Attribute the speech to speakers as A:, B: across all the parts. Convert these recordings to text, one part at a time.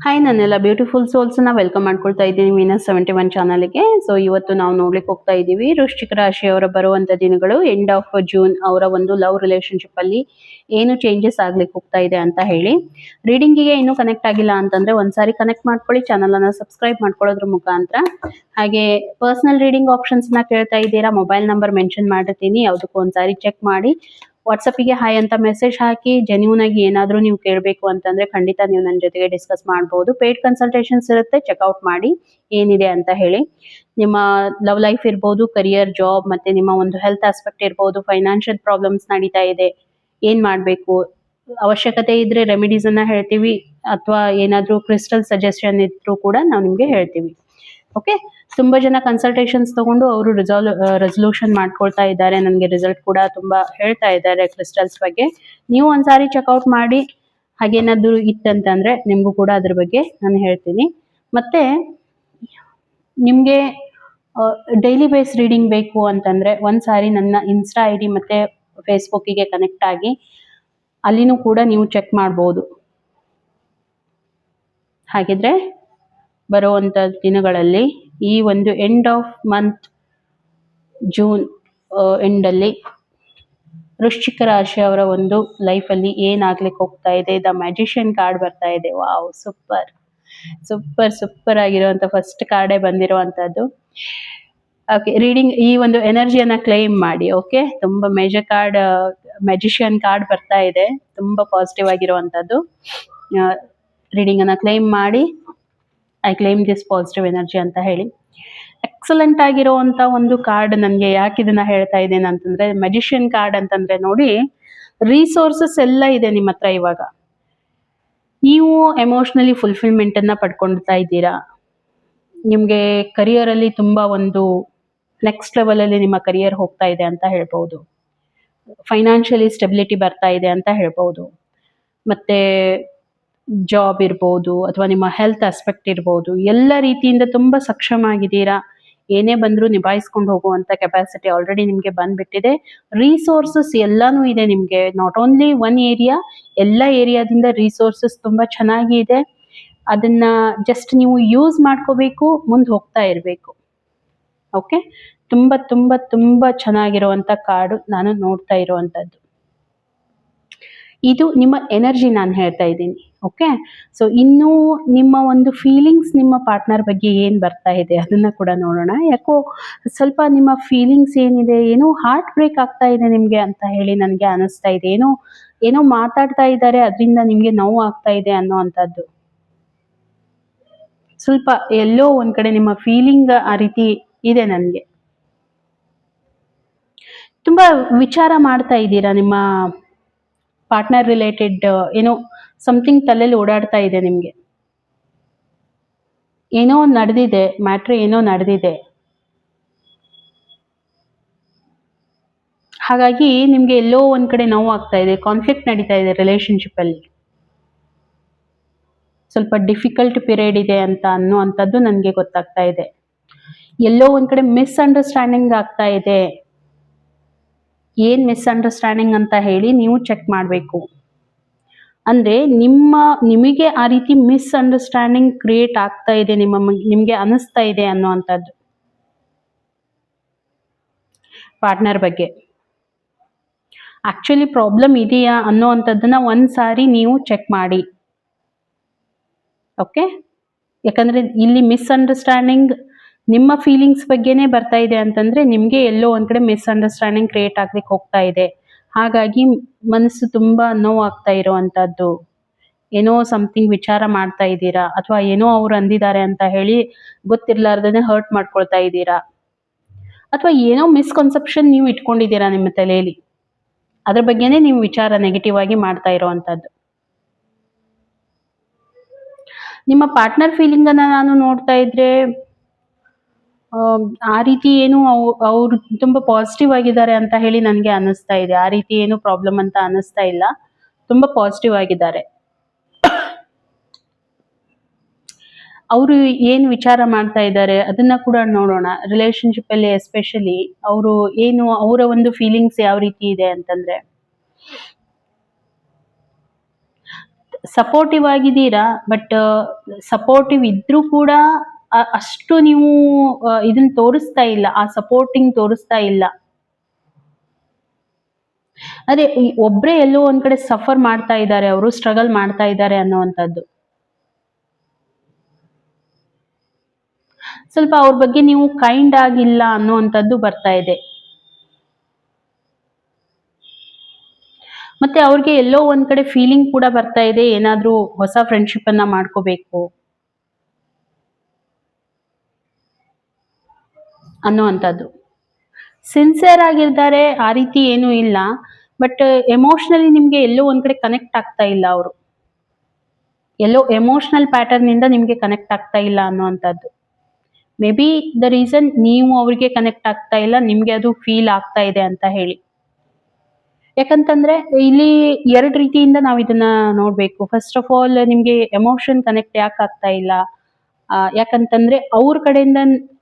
A: Hi ನನ್ನೆಲ್ಲ beautiful ಸೋಲ್ಸ್ನ welcome ಮಾಡ್ಕೊಳ್ತಾ ಇದ್ದೀನಿ ಮೀನಸ್ 71 ಚಾನಲ್ಗೆ. ಸೊ ಇವತ್ತು ನಾವು ನೋಡ್ಲಿಕ್ಕೆ ಹೋಗ್ತಾ ಇದ್ದೀವಿ ವೃಶ್ಚಿಕ ರಾಶಿಯವರ ಬರುವಂತ ದಿನಗಳು ಎಂಡ್ ಆಫ್ ಜೂನ್ ಅವರ ಒಂದು ಲವ್ ರಿಲೇಶನ್ಶಿಪ್ ಅಲ್ಲಿ ಏನು ಚೇಂಜಸ್ ಆಗ್ಲಿಕ್ಕೆ ಹೋಗ್ತಾ ಇದೆ ಅಂತ ಹೇಳಿ. ರೀಡಿಂಗಿಗೆ ಇನ್ನೂ ಕನೆಕ್ಟ್ ಆಗಿಲ್ಲ ಅಂತಂದ್ರೆ ಒಂದ್ಸಾರಿ ಕನೆಕ್ಟ್ ಮಾಡ್ಕೊಳ್ಳಿ, ಚಾನಲ್ ಅನ್ನ ಸಬ್ಸ್ಕ್ರೈಬ್ ಮಾಡ್ಕೊಳ್ಳೋದ್ರ ಮುಖಾಂತರ. ಹಾಗೆ ಪರ್ಸನಲ್ ರೀಡಿಂಗ್ ಆಪ್ಷನ್ಸ್ ನ ಕೇಳ್ತಾ ಇದ್ದೀರಾ, ಮೊಬೈಲ್ ನಂಬರ್ ಮೆನ್ಷನ್ ಮಾಡಿರ್ತೀನಿ, ಯಾವುದಕ್ಕೂ ಒಂದ್ಸಾರಿ ಚೆಕ್ ಮಾಡಿ. ವಾಟ್ಸಪ್ಪಿಗೆ ಹಾಯ್ ಅಂತ ಮೆಸೇಜ್ ಹಾಕಿ. ಜೆನ್ಯೂನ್ ಆಗಿ ಏನಾದರೂ ನೀವು ಕೇಳಬೇಕು ಅಂತಂದ್ರೆ ಖಂಡಿತ ನೀವು ನನ್ನ ಜೊತೆಗೆ ಡಿಸ್ಕಸ್ ಮಾಡಬಹುದು. ಪೇಯ್ಡ್ ಕನ್ಸಲ್ಟೇಷನ್ಸ್ ಇರುತ್ತೆ, ಚೆಕ್ಔಟ್ ಮಾಡಿ ಏನಿದೆ ಅಂತ ಹೇಳಿ. ನಿಮ್ಮ ಲವ್ ಲೈಫ್ ಇರ್ಬೋದು, ಕರಿಯರ್, ಜಾಬ್, ಮತ್ತೆ ನಿಮ್ಮ ಒಂದು ಹೆಲ್ತ್ ಆಸ್ಪೆಕ್ಟ್ ಇರ್ಬೋದು, ಫೈನಾನ್ಷಿಯಲ್ ಪ್ರಾಬ್ಲಮ್ಸ್ ನಡೀತಾ ಇದೆ, ಏನ್ ಮಾಡಬೇಕು, ಅವಶ್ಯಕತೆ ಇದ್ರೆ ರೆಮಿಡೀಸ್ ಅನ್ನ ಹೇಳ್ತೀವಿ, ಅಥವಾ ಏನಾದರೂ ಕ್ರಿಸ್ಟಲ್ ಸಜೆಷನ್ ಇದ್ರೂ ಕೂಡ ನಾವು ನಿಮ್ಗೆ ಹೇಳ್ತೀವಿ. ಓಕೆ, ತುಂಬಾ ಜನ ಕನ್ಸಲ್ಟೇಷನ್ಸ್ ತಗೊಂಡು ಅವರು ರೆಸಲ್ಯೂಷನ್ ಮಾಡ್ಕೊಳ್ತಾ ಇದ್ದಾರೆ. ನನಗೆ ರಿಸಲ್ಟ್ ಕೂಡ ತುಂಬಾ ಹೇಳ್ತಾ ಇದ್ದಾರೆ ಕ್ರಿಸ್ಟಲ್ಸ್ ಬಗ್ಗೆ. ನೀವು ಒಂದ್ಸಾರಿ ಚೆಕ್ಔಟ್ ಮಾಡಿ. ಹಾಗೇನಾದ್ರು ಇತ್ತಂತಂದ್ರೆ ನಿಮ್ಗೂ ಕೂಡ ಅದ್ರ ಬಗ್ಗೆ ನಾನು ಹೇಳ್ತೀನಿ. ಮತ್ತೆ ನಿಮ್ಗೆ ಡೈಲಿ ಬೇಸ್ ರೀಡಿಂಗ್ ಬೇಕು ಅಂತಂದ್ರೆ ಒಂದ್ಸಾರಿ ನನ್ನ ಇನ್ಸ್ಟಾ ID ಮತ್ತೆ ಫೇಸ್ಬುಕ್ಕಿಗೆ ಕನೆಕ್ಟ್ ಆಗಿ ಅಲ್ಲಿನೂ ಕೂಡ ನೀವು ಚೆಕ್ ಮಾಡ್ಬೋದು. ಹಾಗಿದ್ರೆ ಬರುವಂತ ದಿನಗಳಲ್ಲಿ ಈ ಒಂದು end of month June end ಅಲ್ಲಿ ವೃಶ್ಚಿಕ ರಾಶಿಯವರ ಒಂದು ಲೈಫ್ ಅಲ್ಲಿ ಏನಾಗ್ಲಿಕ್ಕೆ ಹೋಗ್ತಾ ಇದೆ. ದ ಮ್ಯಾಜಿಷಿಯನ್ ಕಾರ್ಡ್ ಬರ್ತಾ ಇದೆ. ವಾವ್, ಸೂಪರ್ ಸೂಪರ್ ಸೂಪರ್ ಆಗಿರುವಂತ ಫಸ್ಟ್ ಕಾರ್ಡೇ ಬಂದಿರುವಂತದ್ದು. ಓಕೆ, ರೀಡಿಂಗ್ ಈ ಒಂದು ಎನರ್ಜಿಯನ್ನ ಕ್ಲೈಮ್ ಮಾಡಿ. ಓಕೆ, ತುಂಬಾ ಮೇಜರ್ ಕಾರ್ಡ್, ಮ್ಯಾಜಿಷಿಯನ್ ಕಾರ್ಡ್ ಬರ್ತಾ ಇದೆ, ತುಂಬಾ ಪಾಸಿಟಿವ್ ಆಗಿರುವಂತದ್ದು. ರೀಡಿಂಗ್ ಅನ್ನ ಕ್ಲೈಮ್ ಮಾಡಿ. I claim this positive energy ಅಂತ ಹೇಳಿ. ಎಕ್ಸಲೆಂಟ್ ಆಗಿರುವಂತ ಒಂದು ಕಾರ್ಡ್. ನನಗೆ ಯಾಕೆ ಇದನ್ನ ಹೇಳ್ತಾ ಇದ್ದೇನೆ ಅಂತಂದ್ರೆ, ಮ್ಯಾಜಿಷಿಯನ್ ಕಾರ್ಡ್ ಅಂತಂದ್ರೆ ನೋಡಿ, ರಿಸೋರ್ಸಸ್ ಎಲ್ಲ ಇದೆ ನಿಮ್ಮ ಹತ್ರ. ಇವಾಗ ನೀವು ಎಮೋಷನಲಿ ಫುಲ್ಫಿಲ್ಮೆಂಟ್ ಅನ್ನ ಪಡ್ಕೊಳ್ತಾ ಇದ್ದೀರಾ. ನಿಮ್ಗೆ ಕರಿಯರ್ ಅಲ್ಲಿ ತುಂಬಾ ಒಂದು ನೆಕ್ಸ್ಟ್ ಲೆವೆಲ್ ಅಲ್ಲಿ ನಿಮ್ಮ ಕರಿಯರ್ ಹೋಗ್ತಾ ಇದೆ ಅಂತ ಹೇಳ್ಬಹುದು. ಫೈನಾನ್ಷಿಯಲಿ ಸ್ಟೆಬಿಲಿಟಿ ಬರ್ತಾ ಇದೆ ಅಂತ ಹೇಳ್ಬಹುದು. ಮತ್ತೆ ಜಾಬ್ ಇರ್ಬೋದು, ಅಥವಾ ನಿಮ್ಮ ಹೆಲ್ತ್ ಆಸ್ಪೆಕ್ಟ್ ಇರ್ಬೋದು, ಎಲ್ಲ ರೀತಿಯಿಂದ ತುಂಬಾ ಸಕ್ಷಮ ಆಗಿದ್ದೀರಾ. ಏನೇ ಬಂದರೂ ನಿಭಾಯಿಸ್ಕೊಂಡು ಹೋಗುವಂತ ಕೆಪಾಸಿಟಿ ಆಲ್ರೆಡಿ ನಿಮ್ಗೆ ಬಂದ್ಬಿಟ್ಟಿದೆ. ರಿಸೋರ್ಸಸ್ ಎಲ್ಲಾನು ಇದೆ ನಿಮ್ಗೆ, ನಾಟ್ ಓನ್ಲಿ ಒನ್ ಏರಿಯಾ, ಎಲ್ಲ ಏರಿಯಾದಿಂದ ರಿಸೋರ್ಸಸ್ ತುಂಬಾ ಚೆನ್ನಾಗಿ ಇದೆ. ಅದನ್ನ ಜಸ್ಟ್ ನೀವು ಯೂಸ್ ಮಾಡ್ಕೋಬೇಕು, ಮುಂದೆ ಹೋಗ್ತಾ ಇರಬೇಕು. ಓಕೆ, ತುಂಬಾ ತುಂಬಾ ತುಂಬಾ ಚೆನ್ನಾಗಿರುವಂತ ಕಾರ್ಡು ನಾನು ನೋಡ್ತಾ ಇರುವಂತದ್ದು. ಇದು ನಿಮ್ಮ ಎನರ್ಜಿ ನಾನು ಹೇಳ್ತಾ ಇದ್ದೀನಿ. ಓಕೆ, ಸೊ ಇನ್ನು ನಿಮ್ಮ ಒಂದು ಫೀಲಿಂಗ್ಸ್ ನಿಮ್ಮ ಪಾರ್ಟ್ನರ್ ಬಗ್ಗೆ ಏನು ಬರ್ತಾ ಇದೆ ಅದನ್ನ ಕೂಡ ನೋಡೋಣ. ಯಾಕೋ ಸ್ವಲ್ಪ ನಿಮ್ಮ ಫೀಲಿಂಗ್ಸ್ ಏನಿದೆ, ಏನೋ ಹಾರ್ಟ್ ಬ್ರೇಕ್ ಆಗ್ತಾ ಇದೆ ನಿಮಗೆ ಅಂತ ಹೇಳಿ ನನಗೆ ಅನಿಸ್ತಾ ಇದೆ. ಏನೋ ಏನೋ ಮಾತಾಡ್ತಾ ಇದ್ದಾರೆ, ಅದರಿಂದ ನಿಮಗೆ ನೋವು ಆಗ್ತಾ ಇದೆ ಅನ್ನೋ ಅಂಥದ್ದು. ಸ್ವಲ್ಪ ಎಲ್ಲೋ ಒಂದ್ ಕಡೆ ನಿಮ್ಮ ಫೀಲಿಂಗ್ ಆ ರೀತಿ ಇದೆ ನನಗೆ. ತುಂಬಾ ವಿಚಾರ ಮಾಡ್ತಾ ಇದ್ದೀರಾ ನಿಮ್ಮ ಪಾರ್ಟ್ನರ್ ರಿಲೇಟೆಡ್. ಏನೋ ಸಮಥಿಂಗ್ ತಲೆಯಲ್ಲಿ ಓಡಾಡ್ತಾ ಇದೆ ನಿಮ್ಗೆ. ಏನೋ ನಡೆದಿದೆ, ಮ್ಯಾಟ್ರ್ ಏನೋ ನಡೆದಿದೆ. ಹಾಗಾಗಿ ನಿಮ್ಗೆ ಎಲ್ಲೋ ಒಂದ್ ಕಡೆ ನೋವು ಆಗ್ತಾ ಇದೆ, ಕಾನ್ಫ್ಲಿಕ್ಟ್ ನಡೀತಾ ಇದೆ ರಿಲೇಶನ್ಶಿಪ್ ಅಲ್ಲಿ. ಸ್ವಲ್ಪ ಡಿಫಿಕಲ್ಟ್ ಪೀರಿಯಡ್ ಇದೆ ಅಂತ ಅನ್ನುವಂಥದ್ದು ನನಗೆ ಗೊತ್ತಾಗ್ತಾ ಇದೆ. ಎಲ್ಲೋ ಒಂದ್ ಕಡೆ ಮಿಸ್ಅಂಡರ್ಸ್ಟ್ಯಾಂಡಿಂಗ್ ಆಗ್ತಾ ಇದೆ. ಏನ್ ಮಿಸ್ಅಂಡರ್ಸ್ಟ್ಯಾಂಡಿಂಗ್ ಅಂತ ಹೇಳಿ ನೀವು ಚೆಕ್ ಮಾಡಬೇಕು. ಅಂದ್ರೆ ನಿಮಗೆ ಆ ರೀತಿ ಮಿಸ್ಅಂಡರ್ಸ್ಟ್ಯಾಂಡಿಂಗ್ ಕ್ರಿಯೇಟ್ ಆಗ್ತಾ ಇದೆ, ನಿಮ್ಗೆ ಅನಿಸ್ತಾ ಇದೆ ಅನ್ನುವಂಥದ್ದು ಪಾರ್ಟ್ನರ್ ಬಗ್ಗೆ. ಆಕ್ಚುಲಿ ಪ್ರಾಬ್ಲಮ್ ಇದೆಯಾ ಅನ್ನೋವಂಥದ್ದನ್ನ ಒಂದ್ಸಾರಿ ನೀವು ಚೆಕ್ ಮಾಡಿ. ಓಕೆ, ಯಾಕಂದ್ರೆ ಇಲ್ಲಿ ಮಿಸ್ಅಂಡರ್ಸ್ಟ್ಯಾಂಡಿಂಗ್ ನಿಮ್ಮ ಫೀಲಿಂಗ್ಸ್ ಬಗ್ಗೆನೇ ಬರ್ತಾ ಇದೆ ಅಂತಂದ್ರೆ ನಿಮ್ಗೆ ಎಲ್ಲೋ ಒಂದ್ ಕಡೆ ಮಿಸ್ಅಂಡರ್ಸ್ಟ್ಯಾಂಡಿಂಗ್ ಕ್ರಿಯೇಟ್ ಆಗ್ಲಿಕ್ಕೆ ಹೋಗ್ತಾ ಇದೆ. ಹಾಗಾಗಿ ಮನಸ್ಸು ತುಂಬಾ ನೋವಾಗ್ತಾ ಇರುವಂತದ್ದು. ಏನೋ ಸಮಥಿಂಗ್ ವಿಚಾರ ಮಾಡ್ತಾ ಇದ್ದೀರಾ, ಅಥವಾ ಏನೋ ಅವ್ರು ಅಂದಿದ್ದಾರೆ ಅಂತ ಹೇಳಿ ಗೊತ್ತಿರ್ಲಾರ್ದೇ ಹರ್ಟ್ ಮಾಡ್ಕೊಳ್ತಾ ಇದ್ದೀರಾ, ಅಥವಾ ಏನೋ ಮಿಸ್ಕನ್ಸೆಪ್ಷನ್ ನೀವು ಇಟ್ಕೊಂಡಿದ್ದೀರಾ ನಿಮ್ಮ ತಲೆಯಲ್ಲಿ. ಅದ್ರ ಬಗ್ಗೆನೇ ನೀವು ವಿಚಾರ ನೆಗೆಟಿವ್ ಆಗಿ ಮಾಡ್ತಾ ಇರುವಂತದ್ದು. ನಿಮ್ಮ ಪಾರ್ಟ್ನರ್ ಫೀಲಿಂಗ್ ಅನ್ನ ನಾನು ನೋಡ್ತಾ ಇದ್ರೆ ಆ ರೀತಿ ಏನು ಅವ್ರು ತುಂಬಾ ಪಾಸಿಟಿವ್ ಆಗಿದ್ದಾರೆ ಅಂತ ಹೇಳಿ ನನಗೆ ಅನಿಸ್ತಾ ಇದೆ. ಆ ರೀತಿ ಏನು ಪ್ರಾಬ್ಲಮ್ ಅಂತ ಅನಿಸ್ತಾ ಇಲ್ಲ, ತುಂಬಾ ಪಾಸಿಟಿವ್ ಆಗಿದ್ದಾರೆ. ಅವರು ಏನು ವಿಚಾರ ಮಾಡ್ತಾ ಇದ್ದಾರೆ ಅದನ್ನ ಕೂಡ ನೋಡೋಣ. ರಿಲೇಶನ್ಶಿಪ್ ಅಲ್ಲಿ ಎಸ್ಪೆಷಲಿ ಅವರು ಏನು, ಅವರ ಒಂದು ಫೀಲಿಂಗ್ಸ್ ಯಾವ ರೀತಿ ಇದೆ ಅಂತಂದ್ರೆ, ಸಪೋರ್ಟಿವ್ ಆಗಿದ್ದೀರಾ, ಬಟ್ ಸಪೋರ್ಟಿವ್ ಇದ್ರೂ ಕೂಡ ಅಷ್ಟು ನೀವು ಇದನ್ನ ತೋರಿಸ್ತಾ ಇಲ್ಲ, ಆ ಸಪೋರ್ಟಿಂಗ್ ತೋರಿಸ್ತಾ ಇಲ್ಲ. ಅದೇ ಒಬ್ರೇ ಎಲ್ಲೋ ಒಂದ್ ಕಡೆ ಸಫರ್ ಮಾಡ್ತಾ ಇದ್ದಾರೆ, ಅವರು ಸ್ಟ್ರಗಲ್ ಮಾಡ್ತಾ ಇದ್ದಾರೆ ಅನ್ನೋವಂಥದ್ದು. ಸ್ವಲ್ಪ ಅವ್ರ ಬಗ್ಗೆ ನೀವು ಕೈಂಡ್ ಆಗಿಲ್ಲ ಅನ್ನೋವಂಥದ್ದು ಬರ್ತಾ ಇದೆ. ಮತ್ತೆ ಅವ್ರಿಗೆ ಎಲ್ಲೋ ಒಂದ್ ಕಡೆ ಫೀಲಿಂಗ್ ಕೂಡ ಬರ್ತಾ ಇದೆ, ಏನಾದ್ರೂ ಹೊಸ ಫ್ರೆಂಡ್ಶಿಪ್ ಅನ್ನ ಮಾಡ್ಕೋಬೇಕು ಅನ್ನೋವಂಥದ್ದು. ಸಿನ್ಸಿಯರ್ ಆಗಿದ್ದಾರೆ, ಆ ರೀತಿ ಏನೂ ಇಲ್ಲ, ಬಟ್ ಎಮೋಷನಲಿ ನಿಮ್ಗೆ ಎಲ್ಲೋ ಒಂದ್ ಕಡೆ ಕನೆಕ್ಟ್ ಆಗ್ತಾ ಇಲ್ಲ ಅವರು. ಎಲ್ಲೋ ಎಮೋಷನಲ್ ಪ್ಯಾಟರ್ನ್ ಇಂದ ನಿಮ್ಗೆ ಕನೆಕ್ಟ್ ಆಗ್ತಾ ಇಲ್ಲ ಅನ್ನೋವಂಥದ್ದು. ಮೇ ಬಿ ದ ರೀಸನ್ ನೀವು ಅವ್ರಿಗೆ ಕನೆಕ್ಟ್ ಆಗ್ತಾ ಇಲ್ಲ, ನಿಮ್ಗೆ ಅದು ಫೀಲ್ ಆಗ್ತಾ ಇದೆ ಅಂತ ಹೇಳಿ. ಯಾಕಂತಂದ್ರೆ ಇಲ್ಲಿ ಎರಡು ರೀತಿಯಿಂದ ನಾವು ಇದನ್ನ ನೋಡ್ಬೇಕು. ಫಸ್ಟ್ ಆಫ್ ಆಲ್, ನಿಮ್ಗೆ ಎಮೋಷನ್ ಕನೆಕ್ಟ್ ಯಾಕೆ ಆಗ್ತಾ ಇಲ್ಲ, ಯಾಕಂತಂದ್ರೆ ಅವ್ರ ಕಡೆಯಿಂದ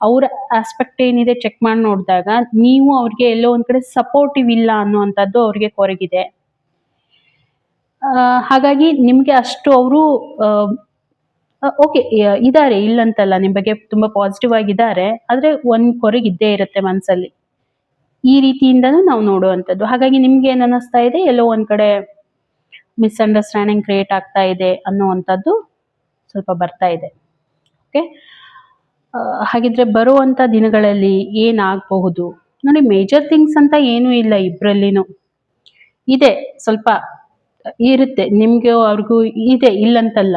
A: ಅವ್ರ ಆಸ್ಪೆಕ್ಟ್ ಏನಿದೆ ಚೆಕ್ ಮಾಡಿ ನೋಡಿದಾಗ ನೀವು ಅವ್ರಿಗೆ ಎಲ್ಲೋ ಒಂದ್ ಕಡೆ ಸಪೋರ್ಟಿವ್ ಇಲ್ಲ ಅನ್ನುವಂಥದ್ದು ಅವ್ರಿಗೆ ಕೊರಗಿದೆ. ಹಾಗಾಗಿ ನಿಮ್ಗೆ ಅಷ್ಟು ಅವರು ಓಕೆ ಇದಾರೆ, ಇಲ್ಲಂತಲ್ಲ, ನಿಮ್ ಬಗ್ಗೆ ತುಂಬಾ ಪಾಸಿಟಿವ್ ಆಗಿದ್ದಾರೆ, ಆದ್ರೆ ಒಂದ್ ಕೊರಗಿದ್ದೇ ಇರುತ್ತೆ ಮನ್ಸಲ್ಲಿ. ಈ ರೀತಿಯಿಂದನೂ ನಾವು ನೋಡುವಂಥದ್ದು. ಹಾಗಾಗಿ ನಿಮ್ಗೆ ಏನ್ ಅನ್ನಿಸ್ತಾ ಇದೆ, ಎಲ್ಲೋ ಒಂದ್ ಕಡೆ ಮಿಸ್ಅಂಡರ್ಸ್ಟ್ಯಾಂಡಿಂಗ್ ಕ್ರಿಯೇಟ್ ಆಗ್ತಾ ಇದೆ ಅನ್ನುವಂಥದ್ದು ಸ್ವಲ್ಪ ಬರ್ತಾ ಇದೆ. ಓಕೆ, ಹಾಗಿದ್ರೆ ಬರುವಂತ ದಿನಗಳಲ್ಲಿ ಏನಾಗಬಹುದು ನೋಡಿ. ಮೇಜರ್ ಥಿಂಗ್ಸ್ ಅಂತ ಏನೂ ಇಲ್ಲ, ಇಬ್ರಲ್ಲಿನೂ ಇದೆ, ಸ್ವಲ್ಪ ಇರುತ್ತೆ, ನಿಮ್ಗೆ ಅವ್ರಿಗೂ ಇದೆ, ಇಲ್ಲಂತಲ್ಲ,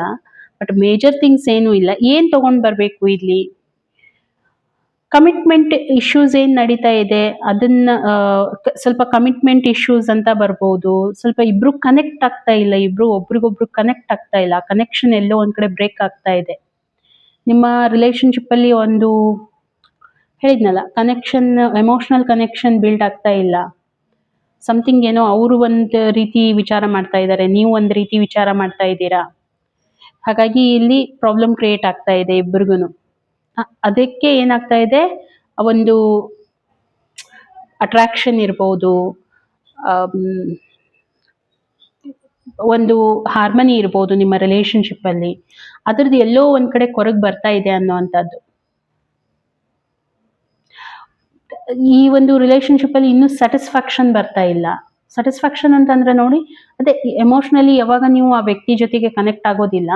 A: ಬಟ್ ಮೇಜರ್ ಥಿಂಗ್ಸ್ ಏನೂ ಇಲ್ಲ. ಏನ್ ತಗೊಂಡ್ ಬರ್ಬೇಕು ಇಲ್ಲಿ, ಕಮಿಟ್ಮೆಂಟ್ ಇಶ್ಯೂಸ್ ಏನ್ ನಡೀತಾ ಇದೆ ಅದನ್ನ ಸ್ವಲ್ಪ ಕಮಿಟ್ಮೆಂಟ್ ಇಶ್ಯೂಸ್ ಅಂತ ಬರ್ಬೋದು. ಸ್ವಲ್ಪ ಇಬ್ರು ಕನೆಕ್ಟ್ ಆಗ್ತಾ ಇಲ್ಲ, ಇಬ್ರು ಒಬ್ರಿಗೊಬ್ರು ಕನೆಕ್ಟ್ ಆಗ್ತಾ ಇಲ್ಲ, ಕನೆಕ್ಷನ್ ಎಲ್ಲೋ ಒಂದ್ ಕಡೆ ಬ್ರೇಕ್ ಆಗ್ತಾ ಇದೆ. ನಿಮ್ಮ ರಿಲೇಶನ್ಶಿಪ್ ಅಲ್ಲಿ ಒಂದು ಹೇಳಿದ್ನಲ್ಲ, ಕನೆಕ್ಷನ್, ಎಮೋಷನಲ್ ಕನೆಕ್ಷನ್ ಬಿಲ್ಡ್ ಆಗ್ತಾ ಇಲ್ಲ. ಸಮಥಿಂಗ್ ಏನೋ ಅವರು ಒಂದ್ ರೀತಿ ವಿಚಾರ ಮಾಡ್ತಾ ಇದ್ದಾರೆ, ನೀವು ಒಂದ್ ರೀತಿ ವಿಚಾರ ಮಾಡ್ತಾ ಇದ್ದೀರಾ. ಹಾಗಾಗಿ ಇಲ್ಲಿ ಪ್ರಾಬ್ಲಮ್ ಕ್ರಿಯೇಟ್ ಆಗ್ತಾ ಇದೆ ಇಬ್ಬರಿಗೂ. ಅದಕ್ಕೆ ಏನಾಗ್ತಾ ಇದೆ, ಒಂದು ಅಟ್ರಾಕ್ಷನ್ ಇರ್ಬೋದು, ಒಂದು ಹಾರ್ಮನಿ ಇರ್ಬೋದು ನಿಮ್ಮ ರಿಲೇಶನ್ಶಿಪ್ ಅಲ್ಲಿ, ಅದ್ರದ್ದು ಎಲ್ಲೋ ಒಂದ್ ಕಡೆ ಕೊರಗ್ ಬರ್ತಾ ಇದೆ ಅನ್ನೋವಂಥದ್ದು. ಈ ಒಂದು ರಿಲೇಶನ್ಶಿಪ್ ಅಲ್ಲಿ ಇನ್ನೂ ಸ್ಯಾಟಿಸ್ಫ್ಯಾಕ್ಷನ್ ಬರ್ತಾ ಇಲ್ಲ. ಸ್ಯಾಟಿಸ್ಫ್ಯಾಕ್ಷನ್ ಅಂತಂದ್ರೆ ನೋಡಿ, ಅದೇ ಎಮೋಷನಲಿ ಯಾವಾಗ ನೀವು ಆ ವ್ಯಕ್ತಿ ಜೊತೆಗೆ ಕನೆಕ್ಟ್ ಆಗೋದಿಲ್ಲ,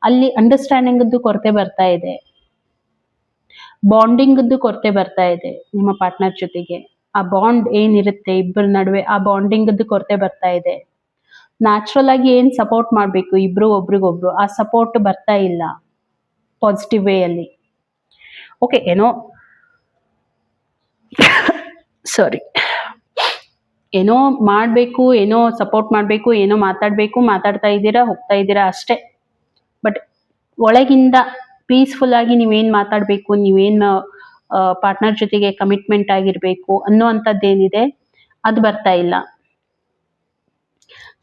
A: ಅಲ್ಲಿ ಅಂಡರ್ಸ್ಟ್ಯಾಂಡಿಂಗ್ ಕೊರತೆ ಬರ್ತಾ ಇದೆ, ಬಾಂಡಿಂಗ್ ಕೊರತೆ ಬರ್ತಾ ಇದೆ ನಿಮ್ಮ ಪಾರ್ಟ್ನರ್ ಜೊತೆಗೆ. ಆ ಬಾಂಡ್ ಏನಿರುತ್ತೆ ಇಬ್ಬರ ನಡುವೆ, ಆ ಬಾಂಡಿಂಗ್ ಕೊರತೆ ಬರ್ತಾ ಇದೆ. ನ್ಯಾಚುರಲ್ ಆಗಿ ಏನ್ ಸಪೋರ್ಟ್ ಮಾಡ್ಬೇಕು ಇಬ್ರು ಒಬ್ರಿಗೊಬ್ರು, ಆ ಸಪೋರ್ಟ್ ಬರ್ತಾ ಇಲ್ಲ ಪಾಸಿಟಿವ್ ವೇ ಅಲ್ಲಿ. ಓಕೆ, ಏನೋ ಸಾರಿ, ಏನೋ ಮಾಡಬೇಕು, ಏನೋ ಸಪೋರ್ಟ್ ಮಾಡಬೇಕು, ಏನೋ ಮಾತಾಡಬೇಕು, ಮಾತಾಡ್ತಾ ಇದ್ದೀರಾ, ಹೋಗ್ತಾ ಇದ್ದೀರಾ ಅಷ್ಟೇ. ಬಟ್ ಒಳಗಿಂದ ಪೀಸ್ಫುಲ್ ಆಗಿ ನೀವೇನ್ ಮಾತಾಡಬೇಕು, ನೀವೇನ್ ಪಾರ್ಟ್ನರ್ ಜೊತೆಗೆ ಕಮಿಟ್ಮೆಂಟ್ ಆಗಿರಬೇಕು ಅನ್ನೋ ಅಂಥದ್ದೇನಿದೆ ಅದು ಬರ್ತಾ ಇಲ್ಲ.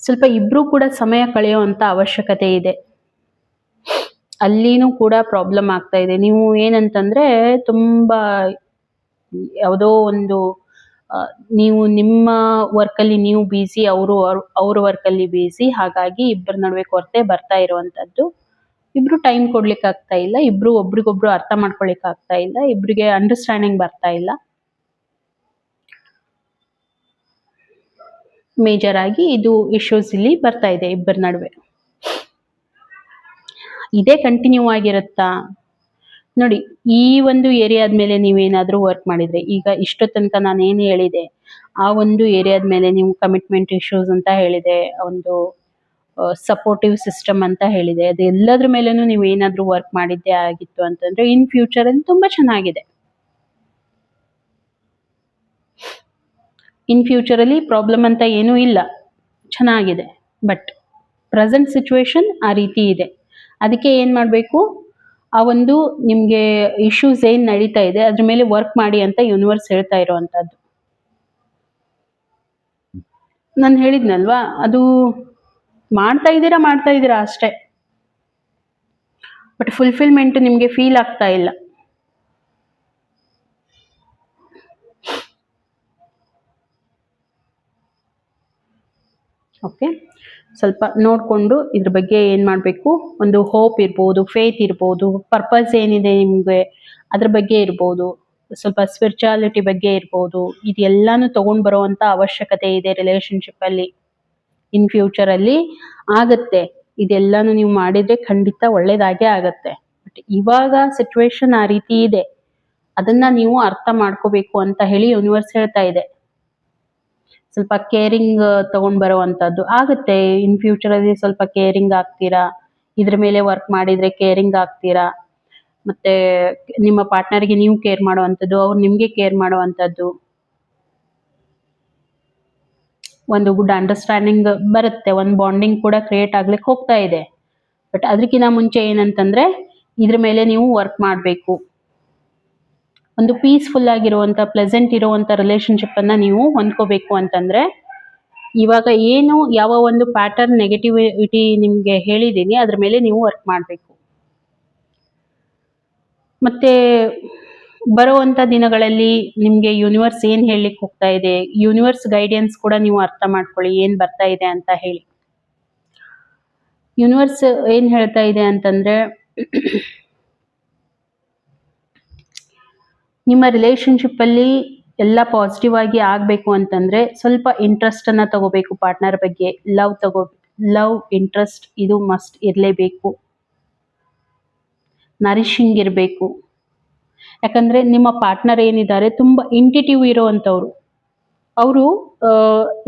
A: ಸ್ವಲ್ಪ ಇಬ್ರು ಕೂಡ ಸಮಯ ಕಳೆಯುವಂತ ಅವಶ್ಯಕತೆ ಇದೆ. ಅಲ್ಲಿನೂ ಕೂಡ ಪ್ರಾಬ್ಲಮ್ ಆಗ್ತಾ ಇದೆ. ನೀವು ಏನಂತಂದ್ರೆ ತುಂಬಾ ಯಾವುದೋ ಒಂದು ನೀವು ನಿಮ್ಮ ವರ್ಕಲ್ಲಿ ನೀವು ಬಿಸಿ, ಅವರು ಅವ್ರ ವರ್ಕಲ್ಲಿ ಬಿಸಿ, ಹಾಗಾಗಿ ಇಬ್ಬರ ನಡುವೆ ಕೊರತೆ ಬರ್ತಾ ಇರುವಂತದ್ದು. ಇಬ್ರು ಟೈಮ್ ಕೊಡ್ಲಿಕ್ಕೆ ಆಗ್ತಾ ಇಲ್ಲ, ಇಬ್ರು ಒಬ್ರಿಗೊಬ್ರು ಅರ್ಥ ಮಾಡ್ಕೊಳಿಕ್ ಆಗ್ತಾ ಇಲ್ಲ, ಇಬ್ರಿಗೆ ಅಂಡರ್ಸ್ಟ್ಯಾಂಡಿಂಗ್ ಬರ್ತಾ ಇಲ್ಲ. ಮೇಜರ್ ಆಗಿ ಇದು ಇಶ್ಯೂಸ್ ಇಲ್ಲಿ ಬರ್ತಾ ಇದೆ ಇಬ್ಬರ ನಡುವೆ. ಇದೇ ಕಂಟಿನ್ಯೂ ಆಗಿರುತ್ತಾ ನೋಡಿ. ಈ ಒಂದು ಏರಿಯಾದ ಮೇಲೆ ನೀವೇನಾದ್ರೂ ವರ್ಕ್ ಮಾಡಿದ್ರೆ, ಈಗ ಇಷ್ಟು ತನಕ ನಾನು ಏನು ಹೇಳಿದೆ ಆ ಒಂದು ಏರಿಯಾದ ಮೇಲೆ ನೀವು ಕಮಿಟ್ಮೆಂಟ್ ಇಶ್ಯೂಸ್ ಅಂತ ಹೇಳಿದೆ, ಒಂದು ಸಪೋರ್ಟಿವ್ ಸಿಸ್ಟಮ್ ಅಂತ ಹೇಳಿದೆ, ಅದೆಲ್ಲದ್ರ ಮೇಲೇನು ನೀವು ಏನಾದ್ರೂ ವರ್ಕ್ ಮಾಡಿದ್ದೇ ಆಗಿತ್ತು ಅಂತಂದ್ರೆ ಇನ್ ಫ್ಯೂಚರ್ ಅಲ್ಲಿ ತುಂಬಾ ಚೆನ್ನಾಗಿದೆ. ಇನ್ ಫ್ಯೂಚರ್ ಅಲ್ಲಿ ಪ್ರಾಬ್ಲಮ್ ಅಂತ ಏನೂ ಇಲ್ಲ, ಚೆನ್ನಾಗಿದೆ. ಬಟ್ ಪ್ರೆಸೆಂಟ್ ಸಿಚುವೇಶನ್ ಆ ರೀತಿ ಇದೆ. ಅದಕ್ಕೆ ಏನ್ ಮಾಡಬೇಕು, ಆ ಒಂದು ನಿಮ್ಗೆ ಇಶ್ಯೂಸ್ ಏನ್ ನಡೀತಾ ಇದೆ ಅದ್ರ ಮೇಲೆ ವರ್ಕ್ ಮಾಡಿ ಅಂತ ಯೂನಿವರ್ಸ್ ಹೇಳ್ತಾ ಇರೋವಂಥದ್ದು. ನಾನು ಹೇಳಿದ್ನಲ್ವಾ, ಅದು ಮಾಡ್ತಾ ಇದ್ದೀರಾ ಅಷ್ಟೇ, ಬಟ್ ಫುಲ್ಫಿಲ್ಮೆಂಟ್ ನಿಮ್ಗೆ ಫೀಲ್ ಆಗ್ತಾ ಇಲ್ಲ. ಓಕೆ, ಸ್ವಲ್ಪ ನೋಡಿಕೊಂಡು ಇದ್ರ ಬಗ್ಗೆ ಏನು ಮಾಡಬೇಕು, ಒಂದು ಹೋಪ್ ಇರ್ಬೋದು, ಫೇತ್ ಇರ್ಬೋದು, ಪರ್ಪಸ್ ಏನಿದೆ ನಿಮಗೆ ಅದ್ರ ಬಗ್ಗೆ ಇರ್ಬೋದು, ಸ್ವಲ್ಪ ಸ್ಪಿರಿಚುಯಾಲಿಟಿ ಬಗ್ಗೆ ಇರ್ಬೋದು, ಇದೆಲ್ಲಾನು ತಗೊಂಡು ಬರುವಂಥ ಅವಶ್ಯಕತೆ ಇದೆ ರಿಲೇಶನ್ಶಿಪ್ಪಲ್ಲಿ. ಇನ್ ಫ್ಯೂಚರಲ್ಲಿ ಆಗತ್ತೆ, ಇದೆಲ್ಲಾನು ನೀವು ಮಾಡಿದರೆ ಖಂಡಿತ ಒಳ್ಳೇದಾಗೇ ಆಗತ್ತೆ. ಬಟ್ ಇವಾಗ ಸಿಚುವೇಶನ್ ಆ ರೀತಿ ಇದೆ, ಅದನ್ನ ನೀವು ಅರ್ಥ ಮಾಡ್ಕೋಬೇಕು ಅಂತ ಹೇಳಿ ಯೂನಿವರ್ಸ್ ಹೇಳ್ತಾ ಇದೆ. ಸ್ವಲ್ಪ ಕೇರಿಂಗ್ ತಗೊಂಡ್ ಬರುವಂತದ್ದು ಆಗುತ್ತೆ. ಇನ್ ಫ್ಯೂಚರಲ್ಲಿ ಸ್ವಲ್ಪ ಕೇರಿಂಗ್ ಆಗ್ತೀರಾ, ಇದ್ರ ಮೇಲೆ ವರ್ಕ್ ಮಾಡಿದ್ರೆ ಕೇರಿಂಗ್ ಆಗ್ತೀರಾ. ಮತ್ತೆ ನಿಮ್ಮ ಪಾರ್ಟ್ನರ್ಗೆ ನೀವು ಕೇರ್ ಮಾಡುವಂಥದ್ದು, ಅವ್ರು ನಿಮ್ಗೆ ಕೇರ್ ಮಾಡುವಂಥದ್ದು, ಒಂದು ಗುಡ್ ಅಂಡರ್ಸ್ಟ್ಯಾಂಡಿಂಗ್ ಬರುತ್ತೆ, ಒಂದು ಬಾಂಡಿಂಗ್ ಕೂಡ ಕ್ರಿಯೇಟ್ ಆಗ್ಲಿಕ್ಕೆ ಹೋಗ್ತಾ ಇದೆ. ಬಟ್ ಅದಕ್ಕಿಂತ ಮುಂಚೆ ಏನಂತಂದ್ರೆ ಇದ್ರ ಮೇಲೆ ನೀವು ವರ್ಕ್ ಮಾಡಬೇಕು. ಒಂದು ಪೀಸ್ಫುಲ್ ಆಗಿರುವಂತ ಪ್ಲೆಸೆಂಟ್ ಇರುವಂತ ರಿಲೇಶನ್ಶಿಪ್ ಅನ್ನ ನೀವು ಹೊಂದ್ಕೋಬೇಕು ಅಂತಂದ್ರೆ ಇವಾಗ ಏನು ಯಾವ ಒಂದು ಪ್ಯಾಟರ್ನ್ ನೆಗೆಟಿವಿಟಿ ನಿಮ್ಗೆ ಹೇಳಿದೀನಿ ಅದ್ರ ಮೇಲೆ ನೀವು ವರ್ಕ್ ಮಾಡಬೇಕು. ಮತ್ತೆ ಬರುವಂತ ದಿನಗಳಲ್ಲಿ ನಿಮ್ಗೆ ಯೂನಿವರ್ಸ್ ಏನ್ ಹೇಳಲಿಕ್ಕೆ ಹೋಗ್ತಾ ಇದೆ, ಯೂನಿವರ್ಸ್ ಗೈಡೆನ್ಸ್ ಕೂಡ ನೀವು ಅರ್ಥ ಮಾಡ್ಕೊಳ್ಳಿ ಏನ್ ಬರ್ತಾ ಇದೆ ಅಂತ ಹೇಳಿ. ಯೂನಿವರ್ಸ್ ಏನ್ ಹೇಳ್ತಾ ಇದೆ ಅಂತಂದ್ರೆ ನಿಮ್ಮ ರಿಲೇಶನ್ಶಿಪ್ ಅಲ್ಲಿ ಎಲ್ಲ ಪಾಸಿಟಿವ್ ಆಗಿ ಆಗ್ಬೇಕು ಅಂತಂದ್ರೆ ಸ್ವಲ್ಪ ಇಂಟ್ರೆಸ್ಟ್ ಅನ್ನ ತಗೋಬೇಕು ಪಾರ್ಟ್ನರ್ ಬಗ್ಗೆ. ಲವ್ ಇಂಟ್ರೆಸ್ಟ್ ಇದು ಮಸ್ಟ್ ಇರಲೇಬೇಕು. ನರಿಶಿಂಗ್ ಇರಬೇಕು. ಯಾಕಂದ್ರೆ ನಿಮ್ಮ ಪಾರ್ಟ್ನರ್ ಏನಿದ್ದಾರೆ ತುಂಬಾ ಇಂಟಿಟಿವ್ ಇರೋವಂಥವ್ರು. ಅವರು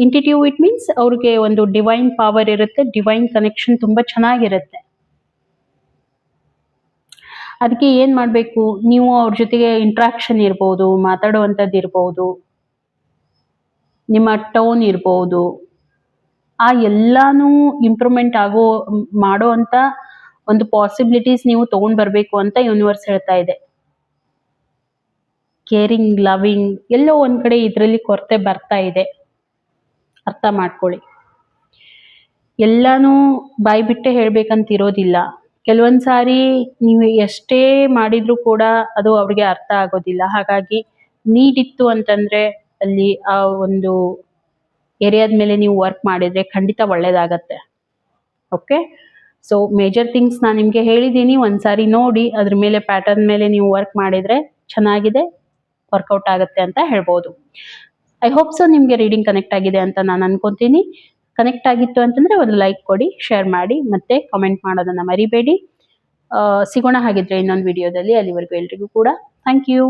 A: ಇಂಟಿಟಿವ್ ಇಟ್ ಮೀನ್ಸ್ ಅವ್ರಿಗೆ ಒಂದು ಡಿವೈನ್ ಪವರ್ ಇರುತ್ತೆ, ಡಿವೈನ್ ಕನೆಕ್ಷನ್ ತುಂಬಾ ಚೆನ್ನಾಗಿರುತ್ತೆ. ಅದಕ್ಕೆ ಏನ್ ಮಾಡಬೇಕು, ನೀವು ಅವ್ರ ಜೊತೆಗೆ ಇಂಟ್ರಾಕ್ಷನ್ ಇರ್ಬೋದು, ಮಾತಾಡುವಂಥದ್ದು ಇರ್ಬೋದು, ನಿಮ್ಮ ಟೋನ್ ಇರ್ಬೋದು, ಆ ಎಲ್ಲಾನು ಇಂಪ್ರೂವ್ಮೆಂಟ್ ಮಾಡೋ ಅಂತ ಒಂದು ಪಾಸಿಬಿಲಿಟೀಸ್ ನೀವು ತಗೊಂಡ್ ಬರ್ಬೇಕು ಅಂತ ಯೂನಿವರ್ಸ್ ಹೇಳ್ತಾ ಇದೆ. ಕೇರಿಂಗ್, ಲವಿಂಗ್ ಎಲ್ಲೋ ಒಂದ್ ಕಡೆ ಇದರಲ್ಲಿ ಕೊರತೆ ಬರ್ತಾ ಇದೆ, ಅರ್ಥ ಮಾಡ್ಕೊಳ್ಳಿ. ಎಲ್ಲಾನು ಬಾಯಿ ಬಿಟ್ಟೆ ಹೇಳ್ಬೇಕಂತ ಇರೋದಿಲ್ಲ. ಕೆಲವೊಂದ್ ಸಾರಿ ನೀವು ಎಷ್ಟೇ ಮಾಡಿದ್ರು ಕೂಡ ಅದು ಅವ್ರಿಗೆ ಅರ್ಥ ಆಗೋದಿಲ್ಲ. ಹಾಗಾಗಿ ನೀಡಿತ್ತು ಅಂತಂದ್ರೆ ಅಲ್ಲಿ ಆ ಒಂದು ಏರಿಯಾದ ಮೇಲೆ ನೀವು ವರ್ಕ್ ಮಾಡಿದ್ರೆ ಖಂಡಿತ ಒಳ್ಳೇದಾಗತ್ತೆ. ಓಕೆ, ಸೊ ಮೇಜರ್ ಥಿಂಗ್ಸ್ ನಾನು ನಿಮ್ಗೆ ಹೇಳಿದ್ದೀನಿ, ಒಂದ್ಸಾರಿ ನೋಡಿ ಅದ್ರ ಮೇಲೆ ಪ್ಯಾಟರ್ನ್ ಮೇಲೆ ನೀವು ವರ್ಕ್ ಮಾಡಿದ್ರೆ ಚೆನ್ನಾಗಿದೆ, ವರ್ಕೌಟ್ ಆಗುತ್ತೆ ಅಂತ ಹೇಳ್ಬೋದು. ಐ ಹೋಪ್ ಸೊ ನಿಮ್ಗೆ ರೀಡಿಂಗ್ ಕನೆಕ್ಟ್ ಆಗಿದೆ ಅಂತ ನಾನು ಅನ್ಕೊಂತೀನಿ. ಕನೆಕ್ಟ್ ಆಗಿತ್ತು ಅಂತಂದ್ರೆ ಒಂದು ಲೈಕ್ ಕೊಡಿ, ಶೇರ್ ಮಾಡಿ, ಮತ್ತೆ ಕಾಮೆಂಟ್ ಮಾಡೋದನ್ನ ಮರಿಬೇಡಿ. ಸಿಗೋಣ ಹಾಗಿದ್ರೆ ಇನ್ನೊಂದು ವಿಡಿಯೋದಲ್ಲಿ. ಅಲ್ಲಿವರೆಗೂ ಎಲ್ರಿಗೂ ಕೂಡ ಥ್ಯಾಂಕ್ ಯು.